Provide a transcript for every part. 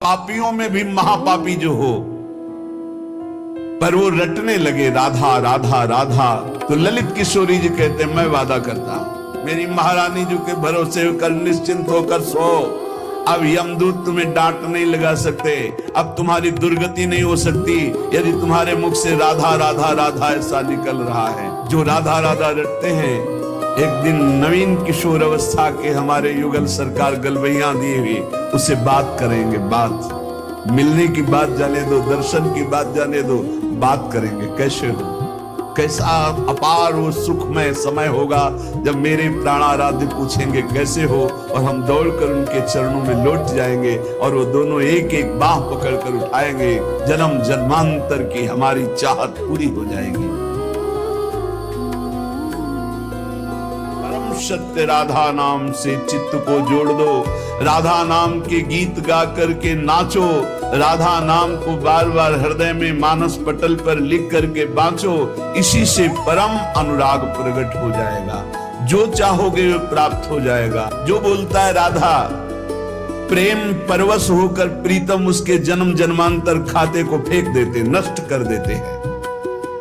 पापियों में भी महापापी जो हो, पर वो रटने लगे राधा राधा राधा, तो ललित किशोरी जी कहते मैं वादा करता हूं मेरी महारानी जी के भरोसे कर निश्चिंत होकर सो। अब यमदूत तुम्हें डांट नहीं लगा सकते, अब तुम्हारी दुर्गति नहीं हो सकती यदि तुम्हारे मुख से राधा राधा राधा ऐसा निकल रहा है। जो राधा राधा रटते हैं, एक दिन नवीन किशोर अवस्था के हमारे युगल सरकार गलबैया दिए हुए उससे बात करेंगे। बात मिलने की बात जाने दो, दर्शन की बात जाने दो, बात करेंगे कैसे हो, कैसा अपार वो सुखमय समय होगा जब मेरे प्राणाराध्य पूछेंगे कैसे हो, और हम दौड़कर उनके चरणों में लौट जाएंगे और वो दोनों एक एक बाह पकड़कर उठाएंगे। जन्म जन्मांतर की हमारी चाहत पूरी हो जाएगी। सत्य राधा नाम से चित्त को जोड़ दो, राधा नाम के गीत गा करके नाचो, राधा नाम को बार बार हृदय में मानस पटल पर लिख करके बांचो। इसी से परम अनुराग प्रकट हो जाएगा, जो चाहोगे वो प्राप्त हो जाएगा। जो बोलता है राधा, प्रेम परवश होकर प्रीतम उसके जन्म जन्मांतर खाते को फेंक देते, नष्ट कर देते हैं।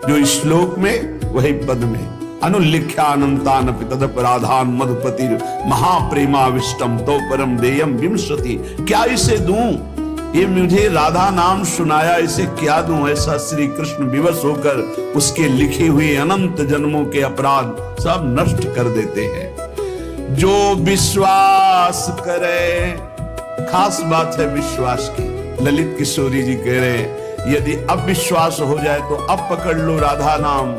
जो श्लोक में वही पद में अनुलिख्यानंतानपि तदपराधान मधुपति महाप्रेमाविष्टम तो परम देयम विंशति। क्या इसे दूं, ये मुझे राधा नाम सुनाया, इसे क्या दूं। ऐसा श्री कृष्ण विवश होकर उसके लिखे हुए अनंत जन्मों के अपराध सब नष्ट कर देते हैं। जो विश्वास करे, खास बात है विश्वास की। ललित किशोरी जी कह रहे हैं यदि अब विश्वास हो जाए तो अब पकड़ लो राधा नाम,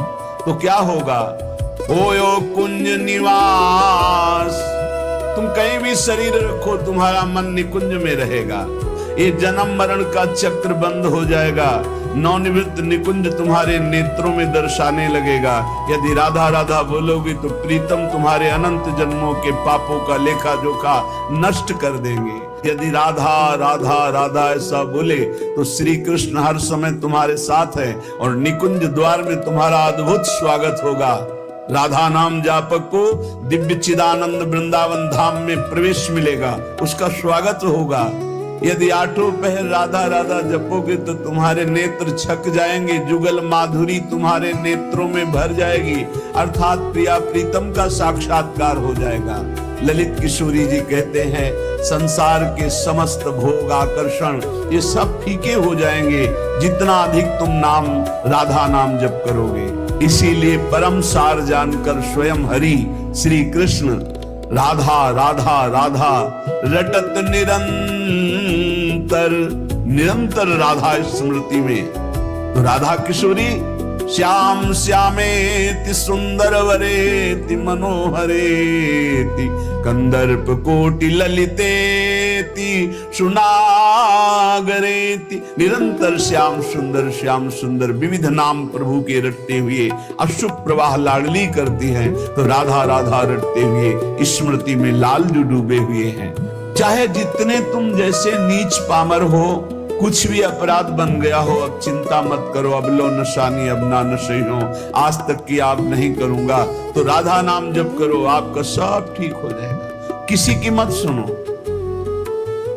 तो क्या होगा। होयो कुंज निवास, तुम कहीं भी शरीर रखो तुम्हारा मन निकुंज में रहेगा। ये जन्म मरण का चक्र बंद हो जाएगा, नवनिवृत्त निकुंज तुम्हारे नेत्रों में दर्शाने लगेगा। यदि राधा राधा बोलोगे तो प्रीतम तुम्हारे अनंत जन्मों के पापों का लेखा जोखा नष्ट कर देंगे। यदि राधा राधा राधा ऐसा बोले तो श्री कृष्ण हर समय तुम्हारे साथ है और निकुंज द्वार में तुम्हारा अद्भुत स्वागत होगा। राधा नाम जापक को दिव्य चिदानंद वृंदावन धाम में प्रवेश मिलेगा, उसका स्वागत होगा। यदि आठों पहर राधा राधा जपोगे तो तुम्हारे नेत्र छक जाएंगे, जुगल माधुरी तुम्हारे नेत्रों में भर जाएगी, अर्थात प्रिया प्रीतम का साक्षात्कार हो जाएगा। ललित किशोरी जी कहते हैं संसार के समस्त भोग आकर्षण ये सब फीके हो जाएंगे जितना अधिक तुम नाम राधा नाम जप करोगे। इसीलिए परम सार जानकर स्वयं हरि श्री कृष्ण राधा राधा राधा रटत निरंतर राधा स्मृति में। तो राधा किशोरी श्याम श्यामेति सुंदर वरेति मनोहरेति कंदर्प कोटि ललितेति सुनागरेति। निरंतर श्याम सुंदर विविध नाम प्रभु के रटते हुए अशुभ प्रवाह लाडली करती हैं, तो राधा राधा रटते हुए स्मृति में लाल जो डूबे हुए हैं। चाहे जितने तुम जैसे नीच पामर हो, कुछ भी अपराध बन गया हो, अब चिंता मत करो। अब लो नशानी अब ना नशे हो, आज तक की आप नहीं करूंगा, तो राधा नाम जप करो, आपका सब ठीक हो जाएगा। किसी की मत सुनो,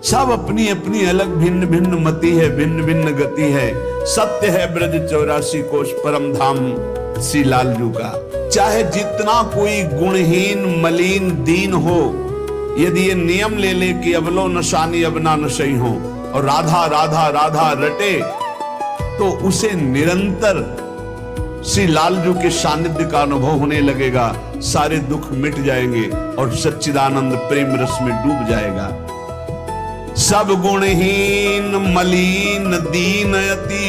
सब अपनी अपनी अलग भिन्न भिन्न मति है, भिन्न भिन्न गति है। सत्य है ब्रज 84 कोश परम धाम श्री लालजू का। चाहे जितना कोई गुणहीन मलिन दीन हो, यदि ये नियम ले ले कि अब लो नशानी अब ना नशे हो और राधा राधा राधा रटे, तो उसे निरंतर श्री लालजू के सानिध्य का अनुभव होने लगेगा। सारे दुख मिट जाएंगे और सच्चिदानंद प्रेम रस में डूब जाएगा। सब गुणहीन मलिन दीन यति,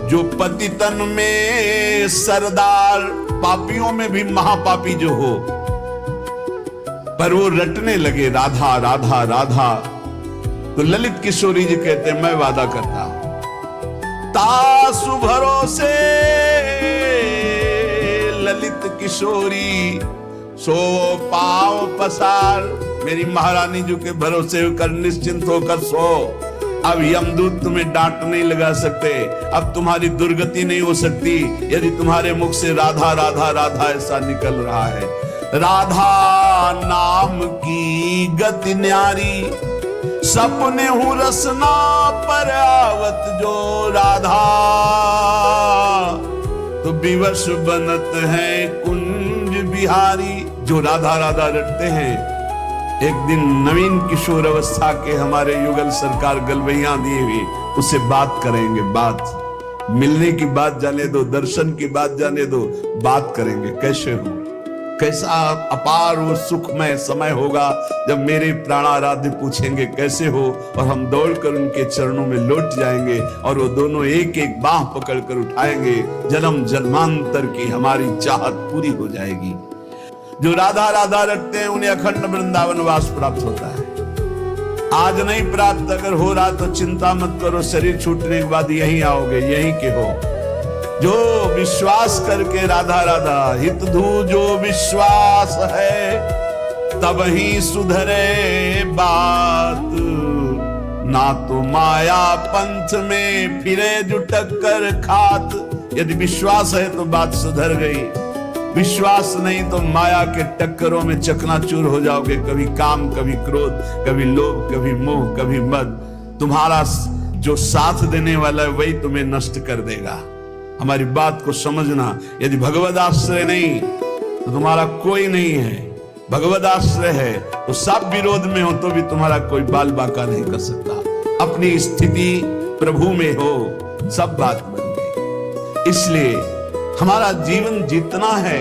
जो पति तन में सरदार, पापियों में भी महापापी जो हो, पर वो रटने लगे राधा राधा राधा। तो ललित किशोरी जी कहते हैं मैं वादा करता हूं तासु भरोसे ललित किशोरी सो पाव पसार। मेरी महारानी जी के भरोसे कर निश्चिंत होकर सो। अब यमदूत तुम्हें डांट नहीं लगा सकते, अब तुम्हारी दुर्गति नहीं हो सकती यदि तुम्हारे मुख से राधा राधा राधा ऐसा निकल रहा है। राधा नाम की गति न्यारी, सपने हूँ रसना पर आवत जो राधा, तो विवश बनत है कुंज बिहारी। जो राधा राधा रटते हैं, एक दिन नवीन किशोर अवस्था के हमारे युगल सरकार गलवैया दिए हुए उससे बात करेंगे। बात मिलने की बात जाने दो, दर्शन की बात जाने दो, बात करेंगे कैसे हो, कैसा अपार वो सुखमय समय होगा जब मेरे प्राणाराध्य पूछेंगे कैसे हो, और हम दौड़कर उनके चरणों में लौट जाएंगे और वो दोनों एक एक बाह पकड़कर उठाएंगे। जन्म जन्मांतर की हमारी चाहत पूरी हो जाएगी। जो राधा राधा रखते हैं उन्हें अखंड वृंदावन वास प्राप्त होता है। आज नहीं प्राप्त, अगर हो रहा तो चिंता मत करो, शरीर छूटने के बाद यहीं आओगे, यहीं के हो। जो विश्वास करके राधा राधा हित धू जो विश्वास है, तब ही सुधरे बात। ना तो माया पंथ में फिरे जो टक्कर खात। यदि विश्वास है तो बात सुधर गई, विश्वास नहीं तो माया के टक्करों में चकनाचूर हो जाओगे। कभी काम, कभी क्रोध, कभी लोभ, कभी मोह, कभी मद। तुम्हारा जो साथ देने वाला है वही तुम्हें नष्ट कर देगा। हमारी बात को समझना। यदि भगवद आश्रय नहीं तो तुम्हारा कोई नहीं है, भगवद आश्रय है तो सब विरोध में हो तो भी तुम्हारा कोई बाल बाका नहीं कर सकता। अपनी स्थिति प्रभु में हो, सब बात बन गई। इसलिए हमारा जीवन जितना है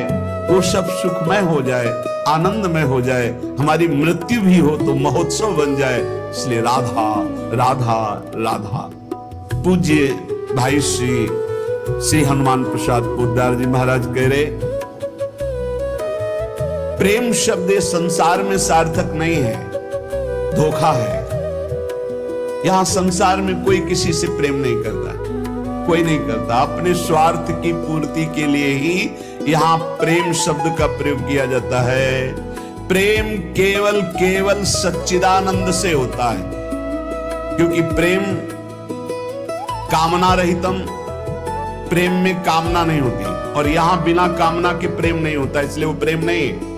वो सब सुखमय हो जाए, आनंदमय हो जाए। हमारी मृत्यु भी हो तो महोत्सव बन जाए। इसलिए राधा राधा राधा। पूज्य भाई श्री हनुमान प्रसाद पोद्दार जी महाराज कह रहे, प्रेम शब्द संसार में सार्थक नहीं है, धोखा है। यहां संसार में कोई किसी से प्रेम नहीं करता, कोई नहीं करता। अपने स्वार्थ की पूर्ति के लिए ही यहां प्रेम शब्द का प्रयोग किया जाता है। प्रेम केवल सच्चिदानंद से होता है, क्योंकि प्रेम कामना रहितम, प्रेम में कामना नहीं होती, और यहां बिना कामना के प्रेम नहीं होता, इसलिए वो प्रेम नहीं है।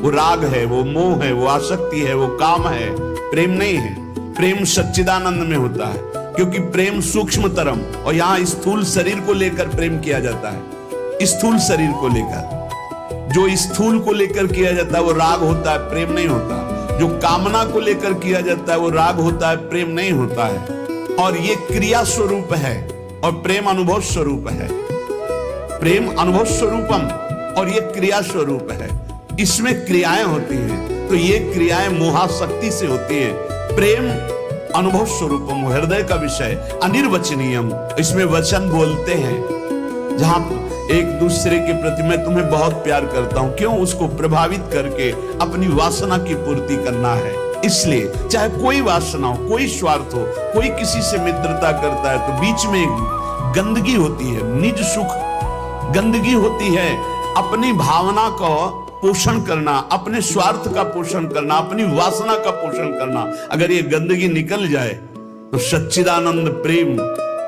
वो राग है, वो मोह है, वो आसक्ति है, वो काम है, प्रेम नहीं है। प्रेम सच्चिदानंद में होता है, क्योंकि प्रेम सूक्ष्मतरम, और यहां स्थूल शरीर को लेकर प्रेम किया जाता है। स्थूल शरीर को लेकर, जो स्थूल को लेकर किया जाता है वो राग होता है, प्रेम नहीं होता। जो कामना को लेकर किया जाता है वो राग होता है, प्रेम नहीं होता है। और ये क्रिया स्वरूप है और प्रेम अनुभव स्वरूप है। प्रेम अनुभव स्वरूपम और ये क्रिया स्वरूप है। इसमें क्रियाएं होती हैं, तो ये क्रियाएं मोहाशक्ति से होती है। प्रेम अनुभव स्वरूपम, हृदय का विषय, अनिर्वचनीयम। इसमें वचन बोलते हैं, जहां एक दूसरे के प्रति मैं तुम्हें बहुत प्यार करता हूं, क्यों? उसको प्रभावित करके अपनी वासना की पूर्ति करना है। इसलिए चाहे कोई वासना हो, कोई स्वार्थ हो, कोई किसी से मित्रता करता है तो बीच में गंदगी होती है, निज सुख गंदगी होती है। अपनी भावना को पोषण करना, अपने स्वार्थ का पोषण करना, अपनी वासना का पोषण करना, अगर ये गंदगी निकल जाए तो सच्चिदानंद प्रेम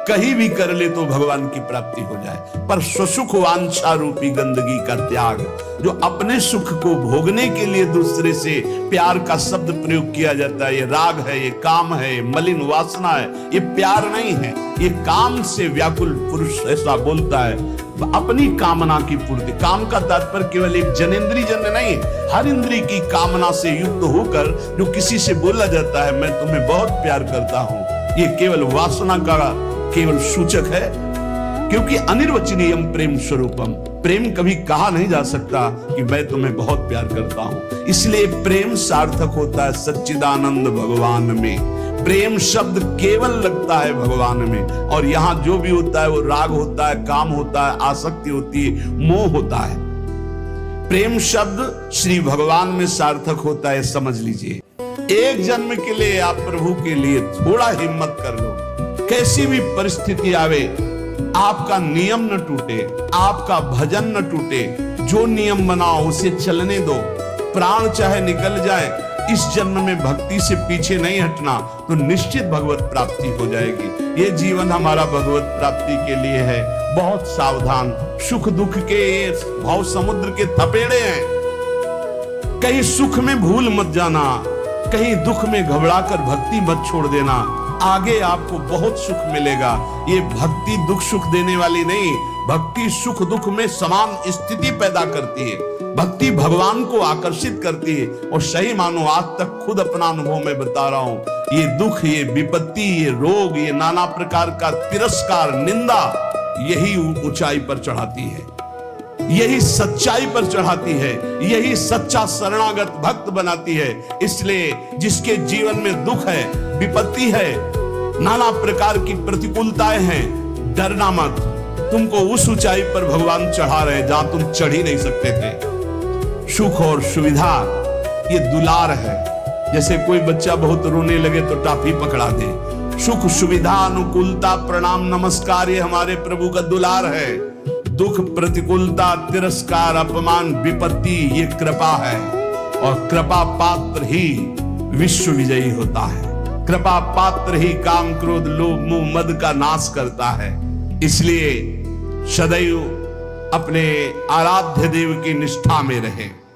कहीं भी कर ले तो भगवान की प्राप्ति हो जाए। पर स्वसुख वांछा रूपी गंदगी का त्याग, जो अपने सुख को भोगने के लिए दूसरे से प्यार का शब्द प्रयोग किया जाता है, ये राग है, ये काम है, ये मलिन वासना है, ये प्यार नहीं है। ये काम से व्याकुल पुरुष ऐसा बोलता है, अपनी कामना की पूर्ति। काम का तात्पर्य केवल एक जनेंद्रिय जन्य नहीं, हर इंद्रिय की कामना से युक्त होकर जो किसी से बोला जाता है मैं तुम्हें बहुत प्यार करता हूं, ये केवल वासना का केवल सूचक है। क्योंकि अनिर्वचनीयम प्रेम स्वरूपम, प्रेम कभी कहा नहीं जा सकता कि मैं तुम्हें बहुत प्यार करता हूं। इसलिए प्रेम सार्थक होता है सच्चिदानंद भगवान में। प्रेम शब्द केवल लगता है भगवान में, और यहां जो भी होता है वो राग होता है, काम होता है, आसक्ति होती है, मोह होता है। प्रेम शब्द श्री भगवान में सार्थक होता है, समझ लीजिए। एक जन्म के लिए आप प्रभु के लिए थोड़ा हिम्मत कर लो। कैसी भी परिस्थिति आवे, आपका नियम न टूटे, आपका भजन न टूटे। जो नियम बनाओ उसे चलने दो, प्राण चाहे निकल जाए, इस जन्म में भक्ति से पीछे नहीं हटना, तो निश्चित भगवत प्राप्ति हो जाएगी। ये जीवन हमारा भगवत प्राप्ति के लिए है। बहुत सावधान, सुख दुख के भाव समुद्र के थपेड़े हैं। कहीं सुख में भूल मत जाना, कहीं दुख में घबराकर भक्ति मत छोड़ देना, आगे आपको बहुत सुख मिलेगा। ये भक्ति दुख सुख देने वाली नहीं, भक्ति सुख दुख में समान स्थिति पैदा करती है। भक्ति भगवान को आकर्षित करती है। और सही मानो, आज तक खुद अपना अनुभव में बता रहा हूं, ये दुख, ये विपत्ति, ये रोग, ये नाना प्रकार का तिरस्कार, निंदा, यही ऊंचाई पर चढ़ाती है, यही सच्चाई पर चढ़ाती है, यही सच्चा शरणागत भक्त बनाती है। इसलिए जिसके जीवन में दुख है, विपत्ति है, नाना प्रकार की प्रतिकूलताएं हैं, डरना मत। तुमको उस ऊंचाई पर भगवान चढ़ा रहे जहां तुम चढ़ ही नहीं सकते थे। सुख और सुविधा ये दुलार है। जैसे कोई बच्चा बहुत रोने लगे तो टाफी पकड़ा दे। सुख सुविधा अनुकूलता प्रणाम नमस्कार ये हमारे प्रभु का दुलार है। दुख प्रतिकूलता तिरस्कार अपमान विपत्ति ये कृपा है। और कृपा पात्र ही विश्व विजयी होता है। कृपा पात्र ही काम क्रोध लोभ मोह मद का नाश करता है। इसलिए सदैव अपने आराध्य देव की निष्ठा में रहें।